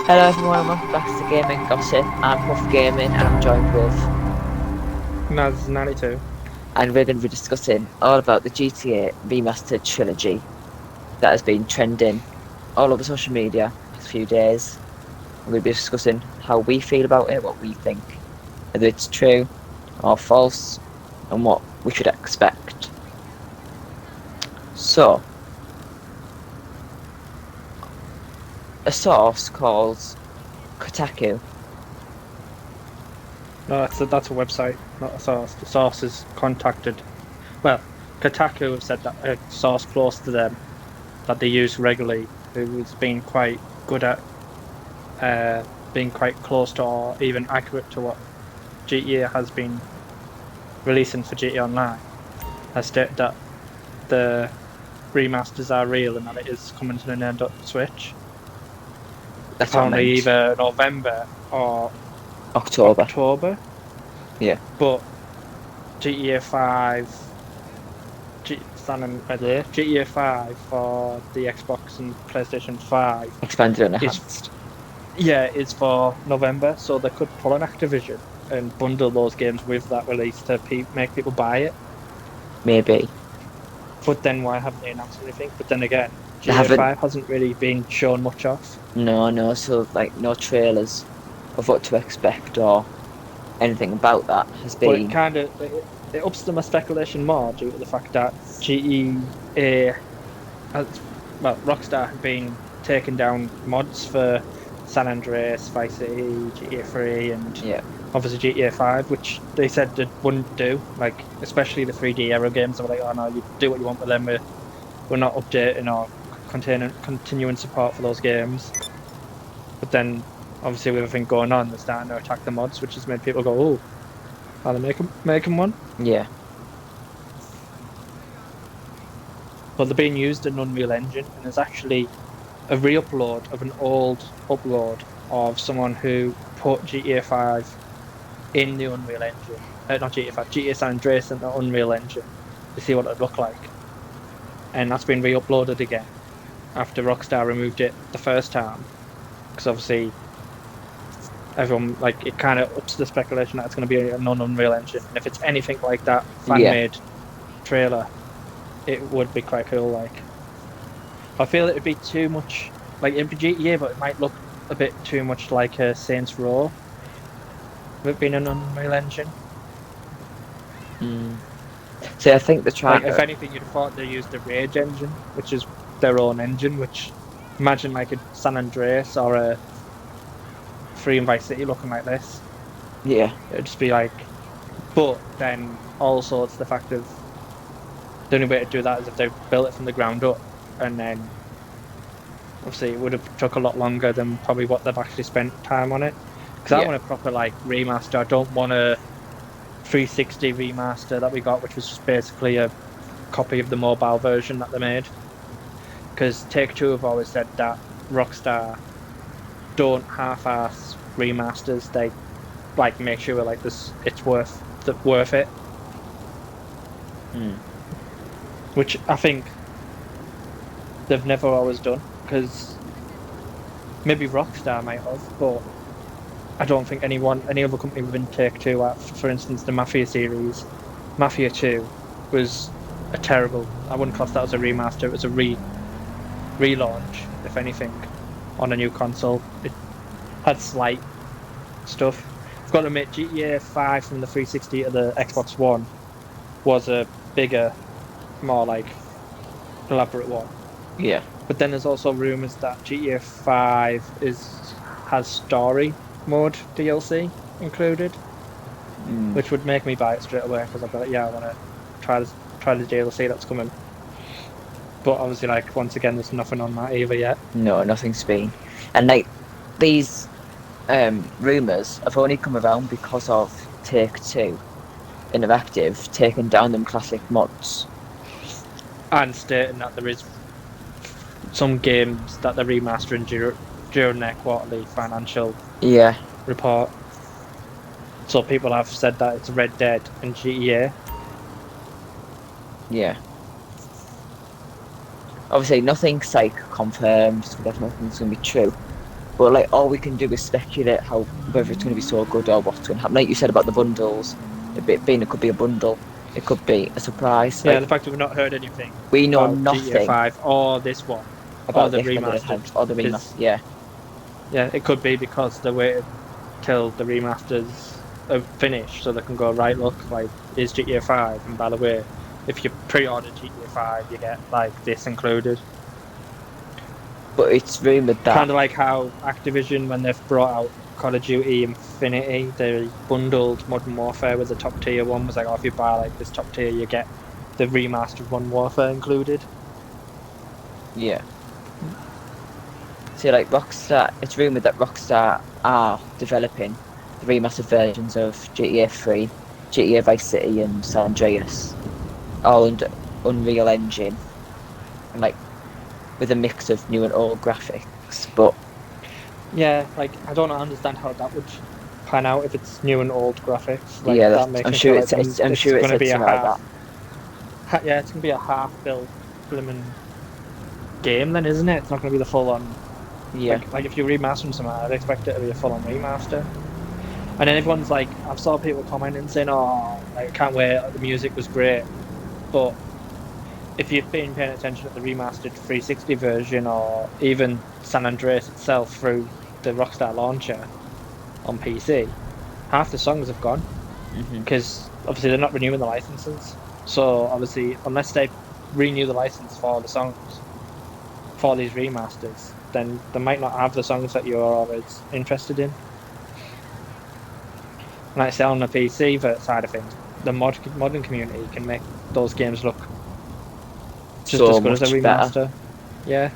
Hello everyone and welcome back to Gaming Gossip. I'm Huff Gaming and I'm joined with, Naz 92. and we're going to be discussing all about the GTA Remastered Trilogy that has been trending all over social media the past few days. We're going to be discussing how we feel about it, what we think, whether it's true or false, and what we should expect. So, a source called Kotaku. No, that's a website, not a source. The source is contacted. Well, Kotaku have said that a source close to them that they use regularly, who has been quite good at being quite close to or even accurate to what GTA has been releasing for GTA Online, has stated that the remasters are real and that it is coming to the Nintendo Switch. That's what I Apparently, meant. either November or October. October. Yeah. But GTA 5, GTA 5 for the Xbox and PlayStation 5 Expanded and is enhanced. is for November, so they could pull an Activision and bundle those games with that release to make people buy it. Maybe. But then why haven't they announced anything? But then again, They GTA haven't. 5 hasn't really been shown much of. No, so like no trailers of what to expect or anything about that has But it been. kind of it ups to my speculation more due to the fact that GTA has, well, Rockstar have been taking down mods for San Andreas, Vice City, GTA 3, and Yeah, obviously GTA 5, which they said they wouldn't do. Like, especially the 3D era games, they were like, oh no, you do what you want with them, we're not updating or continuing support for those games. But then, obviously, with everything going on, they're starting to attack the mods, which has made people go, oh, are they making one? yeah, But they're being used in Unreal Engine, and there's actually a re-upload of an old upload of someone who put GTA 5 in the Unreal Engine. Not GTA 5, GTA San Andreas in the Unreal Engine to see what it'd look like. And that's been re-uploaded again after Rockstar removed it the first time. Because obviously, everyone, like, it kind of ups the speculation that it's going to be a non-Unreal Engine. And if it's anything like that yeah, fan-made trailer, it would be quite cool, like. I feel it'd be too much, like, it'd be GTA, but it might look a bit too much like a Saints Row, with it being an Unreal Engine. mm. So I think they're Like, trying if to. anything, you'd have thought they used the Rage engine, which is their own engine, which, imagine like a San Andreas or a Free and Vice City looking like this. Yeah, It'd just be like, but then also it's the fact of the only way to do that is if they built it from the ground up, and then obviously it would have took a lot longer than probably what they've actually spent time on it. Because I yeah, want a proper like remaster. I don't want a 360 remaster that we got, which was just basically a copy of the mobile version that they made. Because Take-Two have always said that Rockstar don't half-ass remasters. They like make sure like this it's worth it. mm. Which I think they've never always done. Because maybe Rockstar might have, but I don't think any other company within Take-Two, for instance, the Mafia series, Mafia 2 was a terrible. I wouldn't class that as a remaster. It was a relaunch, if anything, on a new console. It had slight stuff. I've got to admit, GTA 5 from the 360 to the Xbox One was a bigger, more like elaborate one. Yeah, But then there's also rumours that GTA 5 has story mode DLC included, mm. which would make me buy it straight away because I'd be like, yeah, I want to try the DLC that's coming. But obviously, like, once again, there's nothing on that either yet. No, nothing's been. And like these rumors have only come around because of Take-Two Interactive taking down them classic mods. And stating that there is some games that they're remastering during their quarterly financial Yeah, report. So people have said that it's Red Dead and GTA. yeah. Obviously, nothing's like confirmed. So nothing's gonna be true. But like all we can do is speculate how whether it's going to be so good or what's going to happen. Like you said about the bundles, it could be a bundle, it could be a surprise. Yeah, Like the fact that we've not heard anything we know about GTA nothing 5 or this one or about the the extended remastered enhanced or the is, remaster. Yeah, yeah, it could be because they waited till the remasters are finished so they can go, right, look, like, is GTA 5, and by the way, if you pre-order GTA 5, you get like this included. but it's rumored that Kind of like how Activision, when they've brought out Call of Duty Infinity, they bundled Modern Warfare with the top tier one. Was like, oh, if you buy like this top tier, you get the remastered Modern Warfare included. yeah. See, like Rockstar, it's rumored that Rockstar are developing the remastered versions of GTA 3, GTA Vice City, and San Andreas, all under Unreal Engine, and like with a mix of new and old graphics. But Yeah, like I don't understand how that would pan out if it's new and old graphics. Like yeah, that makes I'm me sure feel like I'm it's sure going it's to be a something like half. that. Yeah, it's going to be a half-built blooming game, then, isn't it? It's not going to be the full-on. Yeah, Like if you're remastering something, I'd expect it to be a full-on remaster. And then everyone's like, I've saw people commenting saying, "Oh, like, I can't wait! The music was great," but if you've been paying attention to the remastered 360 version or even San Andreas itself through the Rockstar launcher on PC, half the songs have gone because obviously they're not renewing the licenses. So obviously, unless they renew the license for the songs for these remasters, then they might not have the songs that you're always interested in. Like I say, on the PC side of things, the modern community can make those games look just so as good as a much better. remaster. Yeah.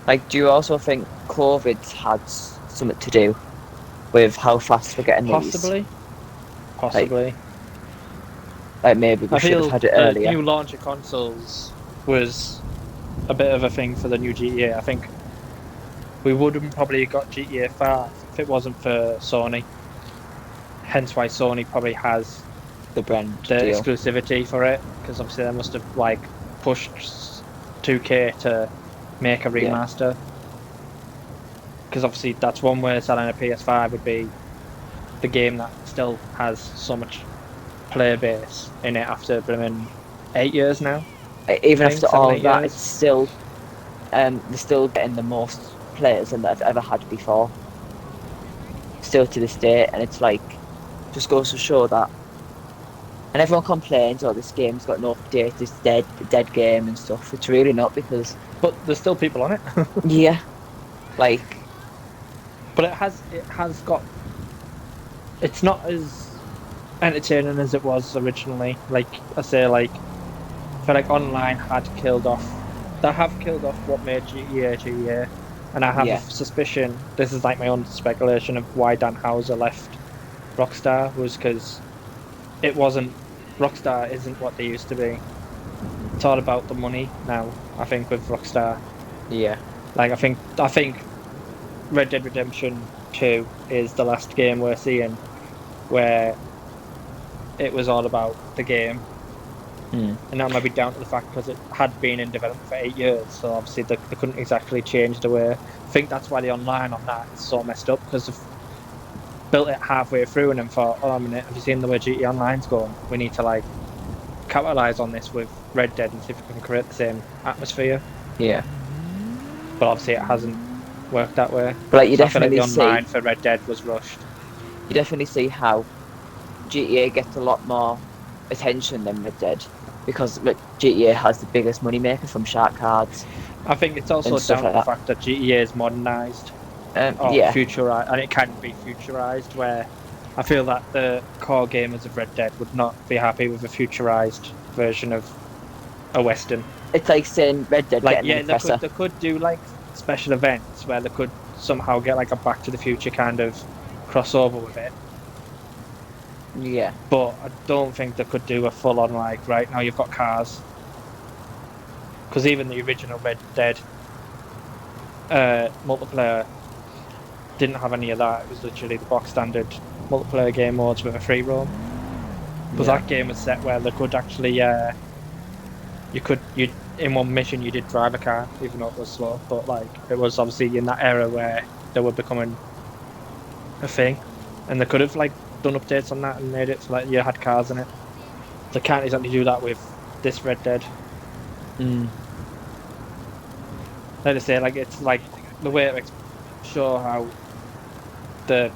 Like, do you also think COVID's had something to do with how fast we're getting these? Possibly. Like maybe we I should have feel had it the earlier. new launch of consoles was a bit of a thing for the new GTA. I think we wouldn't probably have got GTA 5 if it wasn't for Sony. Hence why Sony probably has The brand the deal. exclusivity for it, because obviously they must have like pushed 2K to make a remaster. Because obviously that's one way selling a PS5 would be the game that still has so much player base in it after blooming 8 years now. Even I think, after 7, all 8 that, years. it's still they're still getting the most players than they've ever had before. Still to this day, and it's like just goes to show that. And everyone complains, "Oh, this game's got no update, this dead game and stuff." It's really not because But there's still people on it. yeah, like But it has got. It's not as entertaining as it was originally. Like I say, like I feel like online had killed off. They have killed off what made GTA GTA, and I have yeah, a suspicion. This is like my own speculation of why Dan Houser left Rockstar was because it wasn't. Rockstar isn't what they used to be. It's all about the money now. I think with Rockstar, yeah, like I think Red Dead Redemption 2 is the last game we're seeing where it was all about the game. And that might be down to the fact because it had been in development for 8 years, so obviously they couldn't exactly change the way. I think that's why the online on that is so messed up, because they've built it halfway through and then thought, oh, a minute, have you seen the way GTA Online's going? We need to like capitalise on this with Red Dead and see if we can create the same atmosphere. yeah. But obviously it hasn't worked that way. But like you So I feel like definitely the online see, for Red Dead was rushed. you definitely see how GTA gets a lot more attention than Red Dead because GTA has the biggest money maker from shark cards. I think it's also And stuff down to like the fact that GTA is modernised or Yeah, futurised, and it can be futurised, where I feel that the core gamers of Red Dead would not be happy with a futurised version of a Western. it's like saying Red Dead Like, getting yeah, an oppressor. they could do like special events where they could somehow get like a Back to the Future kind of crossover with it. Yeah, But I don't think they could do a full on like, right now you've got cars. Because even the original Red Dead multiplayer didn't have any of that. It was literally the box standard multiplayer game modes with a free roam. But that game was set where they could actually, in one mission you did drive a car, even though it was slow. But like it was obviously in that era where they were becoming a thing, and they could have like done updates on that and made it so like you had cars in it. They can't exactly do that with this Red Dead. Like I say, like it's like the way it show how the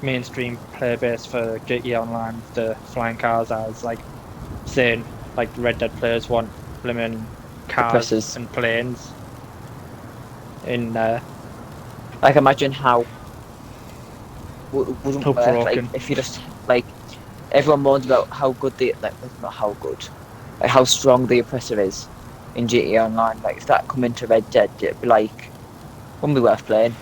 mainstream player base for GTA Online with the flying cars is like saying like the Red Dead players want blimmin' cars Compressors. and planes in Like, imagine how wouldn't Hope work like broken. if you just like everyone moans about how good the like not how good, like how strong the oppressor is in GTA Online. Like if that come into Red Dead, it'd be like wouldn't be worth playing.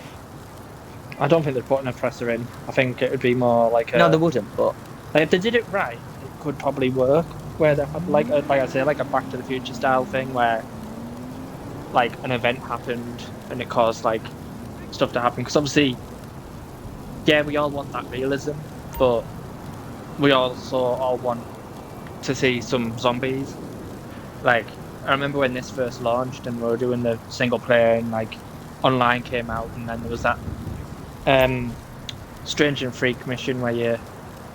I don't think they'd put an oppressor in. I think it would be more like No, they wouldn't. But like if they did it right, it could probably work. Where they had like I say, like a Back to the Future style thing where like an event happened and it caused like stuff to happen. Because obviously, yeah, we all want that realism, but we also all want to see some zombies. Like I remember when this first launched and we were doing the single player and like online came out, and then there was that Strange and Freak mission where you're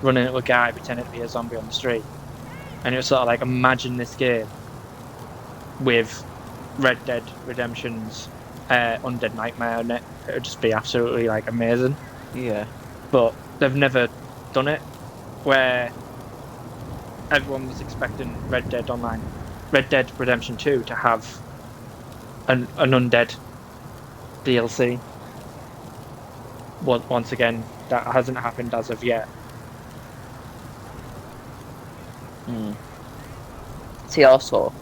running into a guy pretending to be a zombie on the street, and it was sort of like imagine this game with Red Dead Redemption's Undead Nightmare on it. It would just be absolutely like amazing. yeah, But they've never done it. Where everyone was expecting Red Dead Redemption 2 to have an Undead DLC. Once again, that hasn't happened as of yet. See, also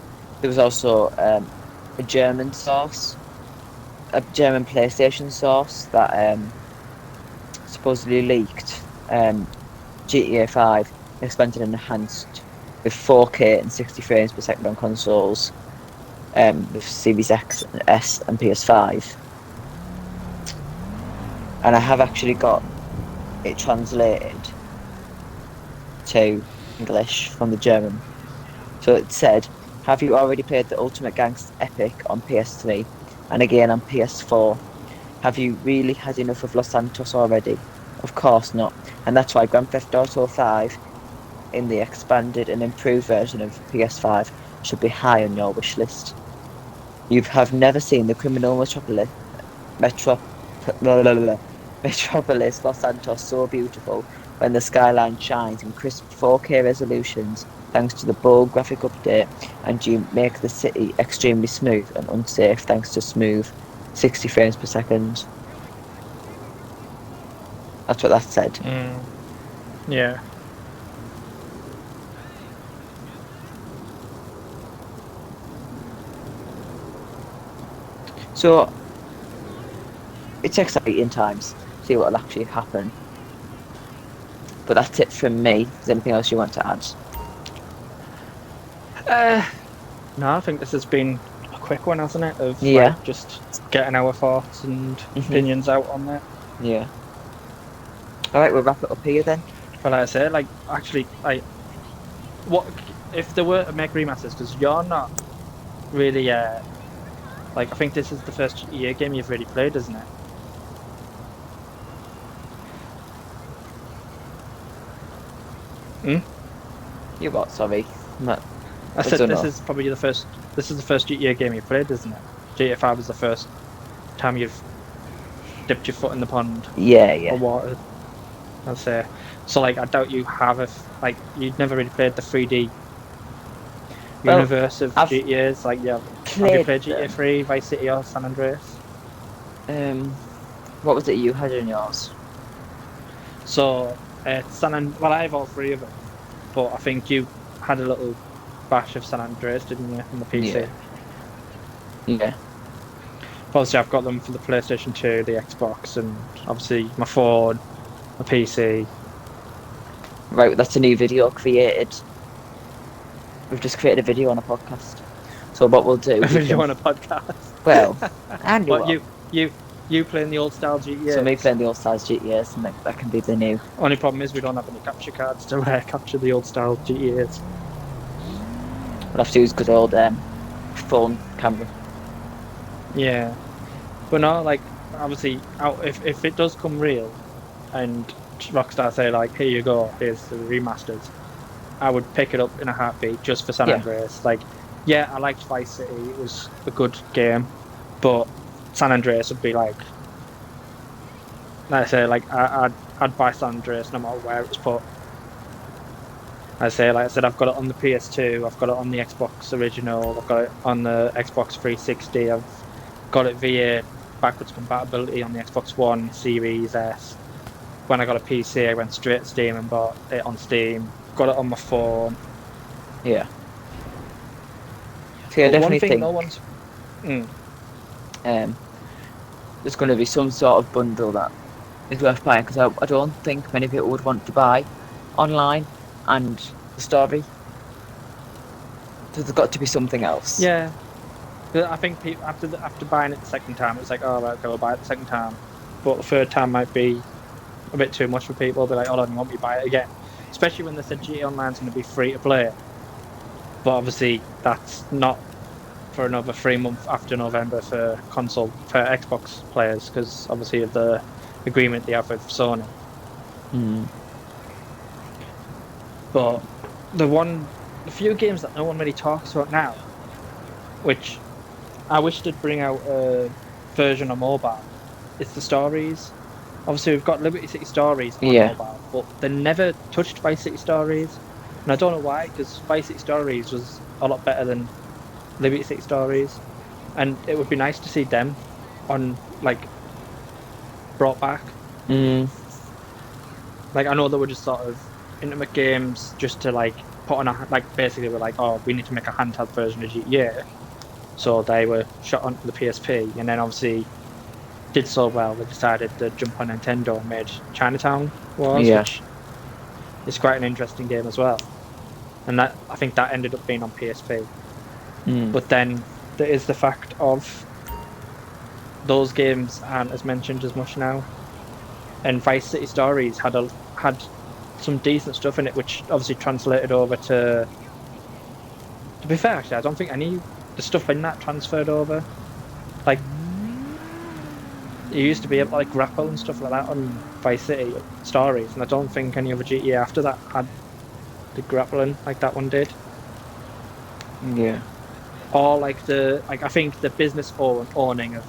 there was also a German source, a German PlayStation source that supposedly leaked GTA 5 expanded and enhanced with 4K and 60 frames per second on consoles with Series X, S and PS5. And I have actually got it translated to English from the German. So it said, have you already played the Ultimate Gangster Epic on PS3 and again on PS4? Have you really had enough of Los Santos already? Of course not. And that's why Grand Theft Auto 5 in the expanded and improved version of PS5 should be high on your wish list. You have never seen the criminal metropolis Los Santos so beautiful when the skyline shines in crisp 4K resolutions thanks to the bold graphic update, and you make the city extremely smooth and unsafe thanks to smooth 60 frames per second. That's what that said. Yeah. So it's exciting times. See what will actually happen. But that's it from me. Is there anything else you want to add? No, I think this has been a quick one, hasn't it? Of Yeah. just getting our thoughts and opinions out on that. Yeah. Alright, we'll wrap it up here then. But like I say, like actually, like, what if there were to make remasters? Because you're not really, like I think this is the first GTA game you've really played, isn't it? You what? Sorry. I said this is probably the first. This is the first GTA game you've played, isn't it? GTA 5 is the first time you've dipped your foot in the pond. Yeah. Or water. I'd say. So like, I doubt you have like you'd never really played the 3D universe of GTA's. Like, yeah, have you played GTA 3, Vice City, or San Andreas? What was it you had in yours? So well, I have all three of them, but I think you had a little bash of San Andreas, didn't you, on the PC? Yeah. Obviously, I've got them for the PlayStation 2, the Xbox, and obviously my phone, my PC. Right, that's a new video created. We've just created a video on a podcast. So what we'll do... A video on a podcast? Well, and what, you playing the old style GTA? So me playing the old style GTAs, and that can be the new... Only problem is we don't have any capture cards to capture the old style GTAs. We'll have to use good old phone camera. Yeah, but no, like obviously, if it does come real, and Rockstar say like, here you go, here's the remasters, I would pick it up in a heartbeat just for San Yeah. Andreas. Like, yeah, I liked Vice City; it was a good game, but San Andreas would be like I say, like I'd buy San Andreas no matter where it's put. Like I said, I've got it on the PS2, I've got it on the Xbox original, I've got it on the Xbox 360, I've got it via backwards compatibility on the Xbox One, Series S. When I got a PC, I went straight to Steam and bought it on Steam. Got it on my phone. Yeah. So yeah, I But one definitely thing think no one's. there's going to be some sort of bundle that is worth buying, because I don't think many people would want to buy online and the story. So there's got to be something else. Yeah. I think people after buying it the second time, it's like, oh, right, okay, we'll buy it the second time. But the third time might be a bit too much for people. They'll be like, oh, I don't want me to buy it again. Especially when they said GTA Online is going to be free to play. But obviously, that's not for another 3 months after November for Xbox players, because obviously of the agreement they have with Sony. But the few games that no one really talks about now, which I wish they'd bring out a version on mobile, is the stories. Obviously, we've got Liberty City Stories on mobile, but they're never touched Vice City Stories. And I don't know why, because Vice City Stories was a lot better than Liberty City Stories. And it would be nice to see them on, like, brought back. Like, I know they were just sort of intimate games just to, like, put on a, like, basically we're like, oh, we need to make a handheld version of GTA. So they were shot onto the PSP, and then obviously did so well, they decided to jump on Nintendo and made Chinatown Wars, which is quite an interesting game as well. And that, I think that ended up being on PSP. But then there is the fact of those games aren't as mentioned as much now. And Vice City Stories had some decent stuff in it, which obviously translated over to be fair, actually, I don't think any of the stuff in that transferred over. Like, you used to be able to like grapple and stuff like that on Vice City Stories, and I don't think any other GTA after that had the grappling like that one did. Yeah. Or like I think the business owning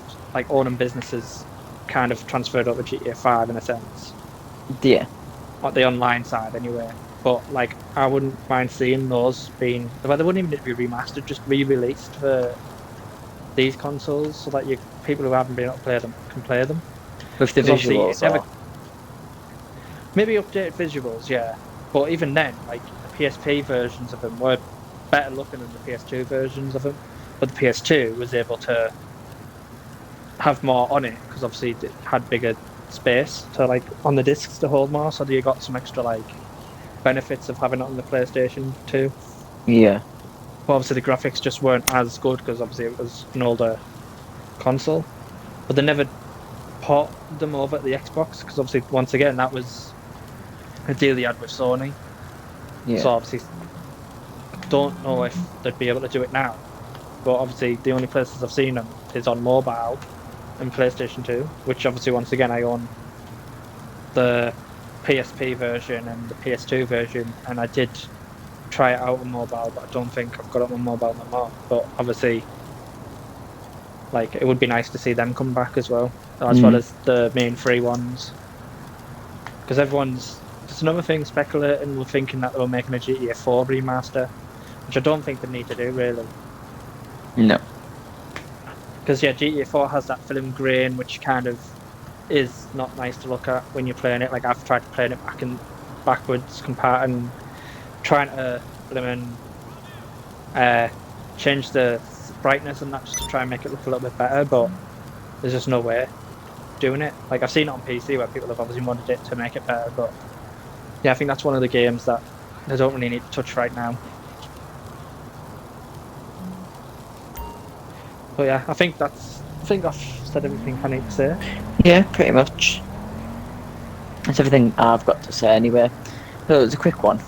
businesses kind of transferred over to GTA 5 in a sense. Yeah. On the online side anyway. But like, I wouldn't mind seeing those being, well, they wouldn't even need to be remastered, just re-released for these consoles, so that people who haven't been able to play them can play them. With the visuals, maybe updated visuals, yeah. But even then, like, the PSP versions of them were better looking than the PS2 versions of them. But the PS2 was able to have more on it, because obviously it had bigger space to, like, on the discs to hold more, so you got some extra, like, benefits of having it on the PlayStation 2. Yeah. But obviously the graphics just weren't as good, because obviously it was an older console. But they never ported them over at the Xbox, because obviously, once again, that was a deal they had with Sony. Yeah. So obviously, don't know if they'd be able to do it now. But obviously, the only places I've seen them is on mobile and PlayStation 2, which obviously, once again, I own the PSP version and the PS2 version, and I did try it out on mobile, but I don't think I've got it on mobile no more. But obviously, like, it would be nice to see them come back as well as the main free ones. Because there's another thing speculating, we're thinking that they were making a GTA 4 remaster, which I don't think they need to do, really. No. Because, yeah, GTA 4 has that film grain, which kind of is not nice to look at when you're playing it. Like, I've tried playing it backwards, and trying to change the brightness and that, just to try and make it look a little bit better, but there's just no way doing it. Like, I've seen it on PC where people have obviously modded it to make it better, but yeah, I think that's one of the games that they don't really need to touch right now. But yeah, I think I've said everything I need to say. Yeah, pretty much. That's everything I've got to say anyway. So it was a quick one.